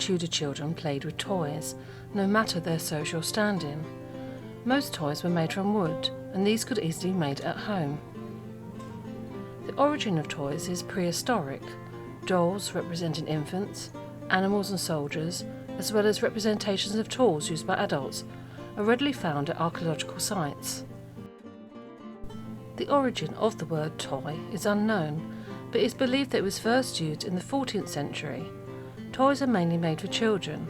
Tudor children played with toys, no matter their social standing. Most toys were made from wood, and these could easily be made at home. The origin of toys is prehistoric. Dolls representing infants, animals and soldiers, as well as representations of tools used by adults, are readily found at archaeological sites. The origin of the word toy is unknown, but it is believed that it was first used in the 14th century. Toys are mainly made for children.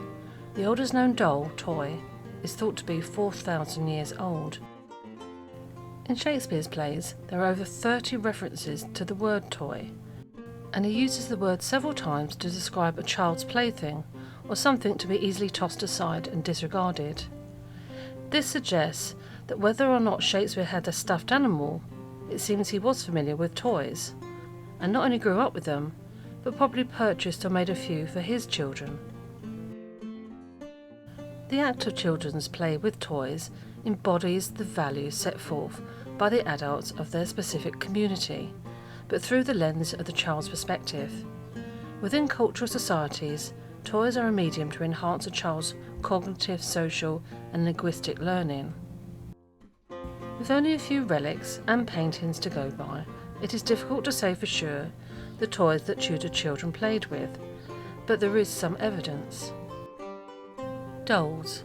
The oldest known doll, toy, is thought to be 4,000 years old. In Shakespeare's plays, there are over 30 references to the word toy, and he uses the word several times to describe a child's plaything, or something to be easily tossed aside and disregarded. This suggests that whether or not Shakespeare had a stuffed animal, it seems he was familiar with toys, and not only grew up with them, but probably purchased or made a few for his children. The act of children's play with toys embodies the values set forth by the adults of their specific community, but through the lens of the child's perspective. Within cultural societies, toys are a medium to enhance a child's cognitive, social and linguistic learning. With only a few relics and paintings to go by, it is difficult to say for sure the toys that Tudor children played with, but there is some evidence. Dolls.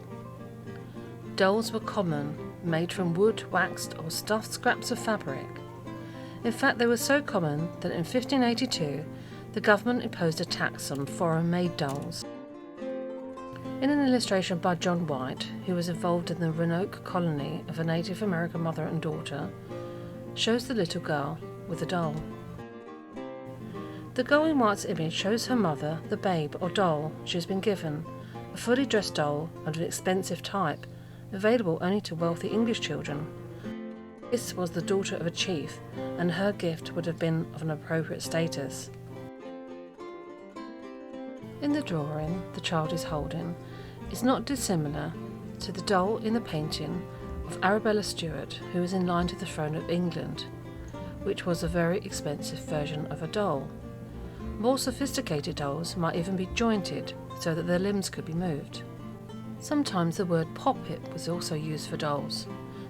Dolls were common, made from wood, waxed or stuffed scraps of fabric. In fact, they were so common that in 1582 the government imposed a tax on foreign-made dolls. In an illustration by John White, who was involved in the Roanoke colony of a Native American mother and daughter, shows the little girl with a doll. The girl in White's image shows her mother the babe or doll she has been given, a fully dressed doll of an expensive type, available only to wealthy English children. This was the daughter of a chief, and her gift would have been of an appropriate status. In the drawing the child is holding is not dissimilar to the doll in the painting of Arabella Stuart, who was in line to the throne of England, which was a very expensive version of a doll. More sophisticated dolls might even be jointed so that their limbs could be moved. Sometimes the word poppet was also used for dolls.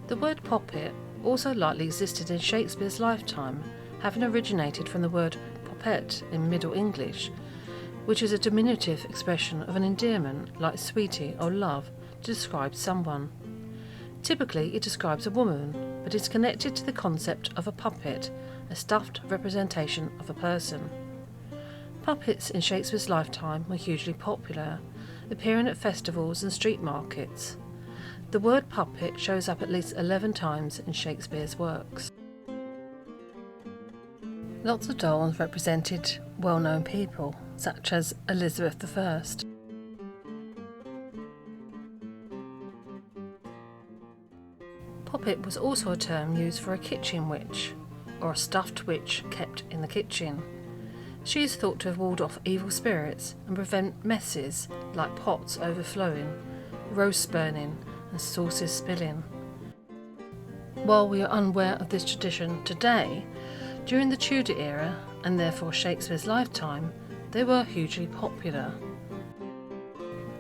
The word poppet also likely existed in Shakespeare's lifetime, having originated from the word poppet in Middle English, which is a diminutive expression of an endearment like sweetie or love to describe someone. Typically it describes a woman, but is connected to the concept of a puppet, a stuffed representation of a person. Puppets in Shakespeare's lifetime were hugely popular, appearing at festivals and street markets. The word puppet shows up at least 11 times in Shakespeare's works. Lots of dolls represented well-known people, such as Elizabeth I. Poppet was also a term used for a kitchen witch, or a stuffed witch kept in the kitchen. She is thought to have warded off evil spirits and prevent messes like pots overflowing, roasts burning and sauces spilling. While we are unaware of this tradition today, during the Tudor era, and therefore Shakespeare's lifetime, they were hugely popular,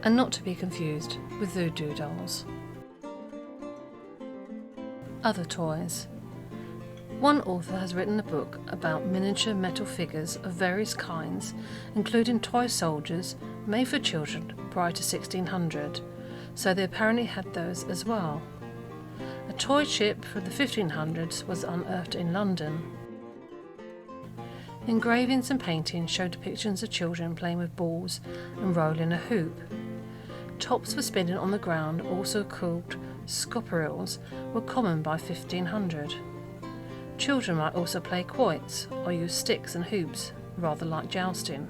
and not to be confused with voodoo dolls. Other toys. One author has written a book about miniature metal figures of various kinds, including toy soldiers made for children prior to 1600, so they apparently had those as well. A toy ship from the 1500s was unearthed in London. Engravings and paintings show depictions of children playing with balls and rolling a hoop. Tops for spinning on the ground, also called scoparils, were common by 1500. Children might also play quoits or use sticks and hoops, rather like jousting.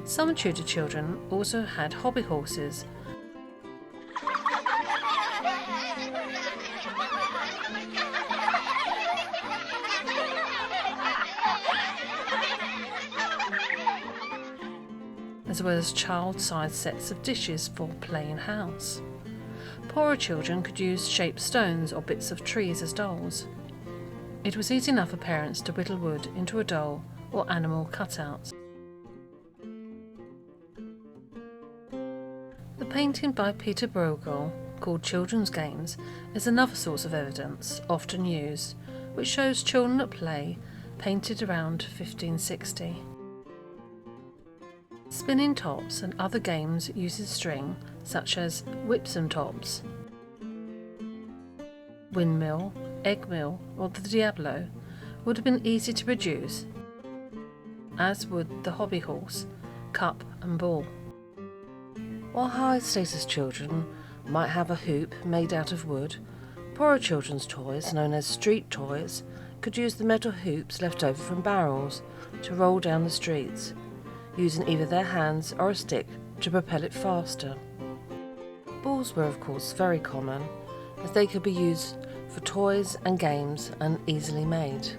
Some Tudor children also had hobby horses. As well as child-sized sets of dishes for playing house. Poorer children could use shaped stones or bits of trees as dolls. It was easy enough for parents to whittle wood into a doll or animal cutouts. painting by Peter Bruegel, called Children's Games, is another source of evidence often used, which shows children at play, painted around 1560. Spinning tops and other games using string, such as whips and tops, windmill, egg mill, or the Diablo, would have been easy to produce, as would the hobby horse, cup and ball. While high status children might have a hoop made out of wood, poorer children's toys, known as street toys, could use the metal hoops left over from barrels to roll down the streets, using either their hands or a stick to propel it faster. Balls were of course very common, as they could be used for toys and games and easily made.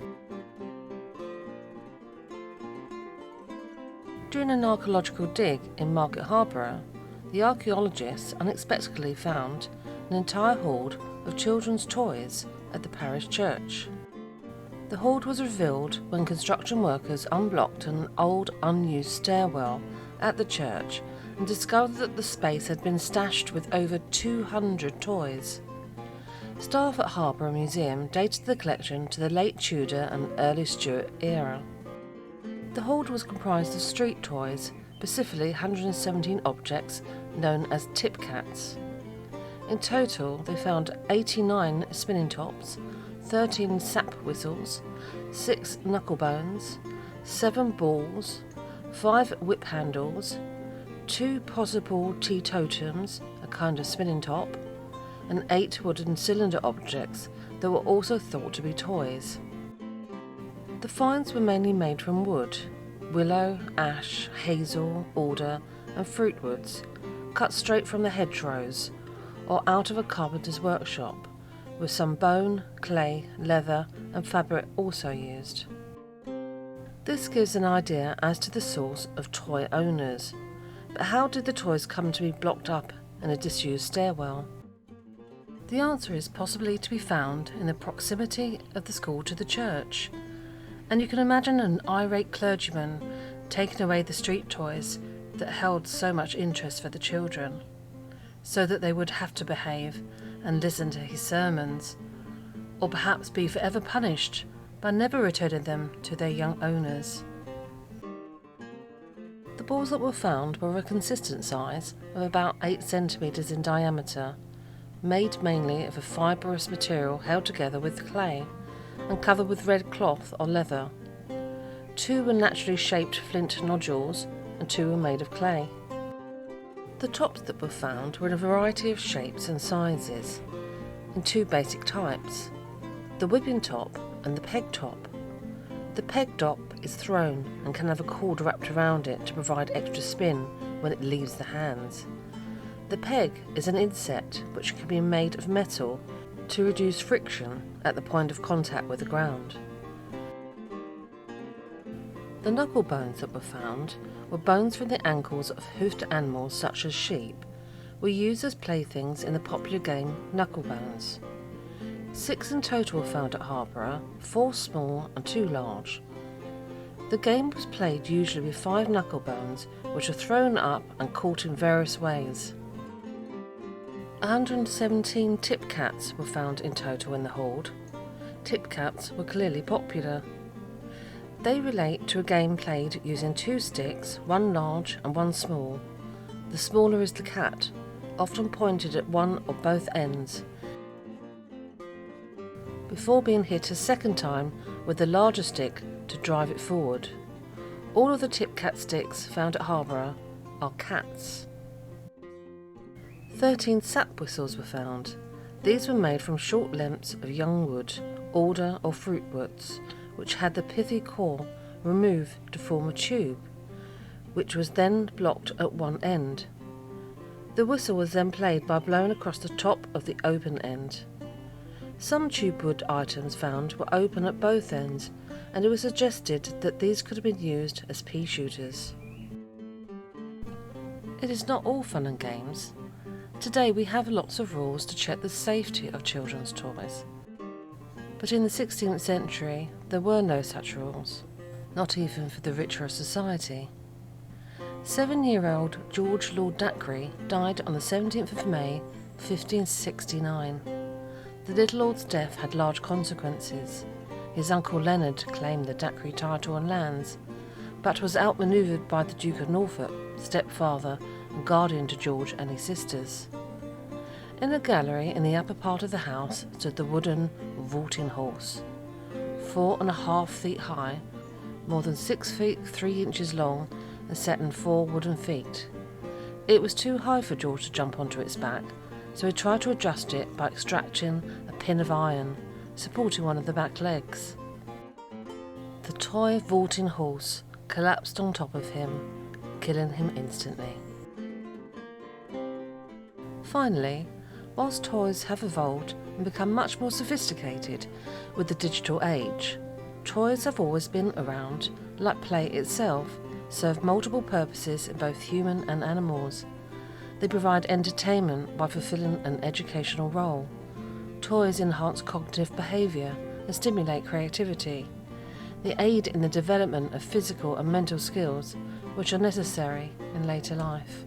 During an archaeological dig in Market Harborough, the archaeologists unexpectedly found an entire hoard of children's toys at the parish church. The hoard was revealed when construction workers unblocked an old unused stairwell at the church and discovered that the space had been stashed with over 200 toys. Staff at Harborough Museum dated the collection to the late Tudor and early Stuart era. The hoard was comprised of street toys, specifically 117 objects known as tip cats. In total, they found 89 spinning tops, 13 sap whistles, 6 knuckle bones, 7 balls, 5 whip handles, 2 possible teetotums, a kind of spinning top, and 8 wooden cylinder objects that were also thought to be toys. The finds were mainly made from wood, willow, ash, hazel, alder and fruit woods, cut straight from the hedgerows or out of a carpenter's workshop, with some bone, clay, leather and fabric also used. This gives an idea as to the source of toy owners, but how did the toys come to be blocked up in a disused stairwell? The answer is possibly to be found in the proximity of the school to the church, and you can imagine an irate clergyman taking away the street toys that held so much interest for the children, so that they would have to behave and listen to his sermons, or perhaps be forever punished by never returning them to their young owners. The balls that were found were of a consistent size of about 8 centimetres in diameter, made mainly of a fibrous material held together with clay and covered with red cloth or leather. 2 were naturally shaped flint nodules and 2 were made of clay. The tops that were found were in a variety of shapes and sizes, in 2 basic types, the whipping top and the peg top. The peg top is thrown and can have a cord wrapped around it to provide extra spin when it leaves the hands. The peg is an inset which can be made of metal to reduce friction at the point of contact with the ground. The knuckle bones that were found were bones from the ankles of hoofed animals such as sheep, were used as playthings in the popular game knuckle bones. 6 in total were found at Harborough, 4 small and 2 large. The game was played usually with 5 knuckle bones which were thrown up and caught in various ways. 117 tip cats were found in total in the hoard. Tip cats were clearly popular. They relate to a game played using 2 sticks, 1 large and 1 small. The smaller is the cat, often pointed at one or both ends, before being hit a second time with the larger stick to drive it forward. All of the tip cat sticks found at Harborough are cats. 13 sap whistles were found. These were made from short lengths of young wood, alder or fruit woods, which had the pithy core removed to form a tube, which was then blocked at one end. The whistle was then played by blowing across the top of the open end. Some tube wood items found were open at both ends, and it was suggested that these could have been used as pea shooters. It is not all fun and games. Today we have lots of rules to check the safety of children's toys. But in the 16th century there were no such rules, not even for the richer of society. 7-year-old George Lord Dacre died on the 17th of May, 1569. The little lord's death had large consequences. His uncle Leonard claimed the Dacre title and lands, but was outmanoeuvred by the Duke of Norfolk, stepfather and guardian to George and his sisters. In a gallery in the upper part of the house stood the wooden vaulting horse, 4.5 feet high, more than 6 feet 3 inches long, and set in 4 wooden feet. It was too high for George to jump onto its back, so he tried to adjust it by extracting a pin of iron, supporting one of the back legs. The toy vaulting horse collapsed on top of him, killing him instantly. Finally, whilst toys have evolved and become much more sophisticated with the digital age, toys have always been around, like play itself, serve multiple purposes in both human and animals. They provide entertainment by fulfilling an educational role. Toys enhance cognitive behaviour and stimulate creativity. They aid in the development of physical and mental skills which are necessary in later life.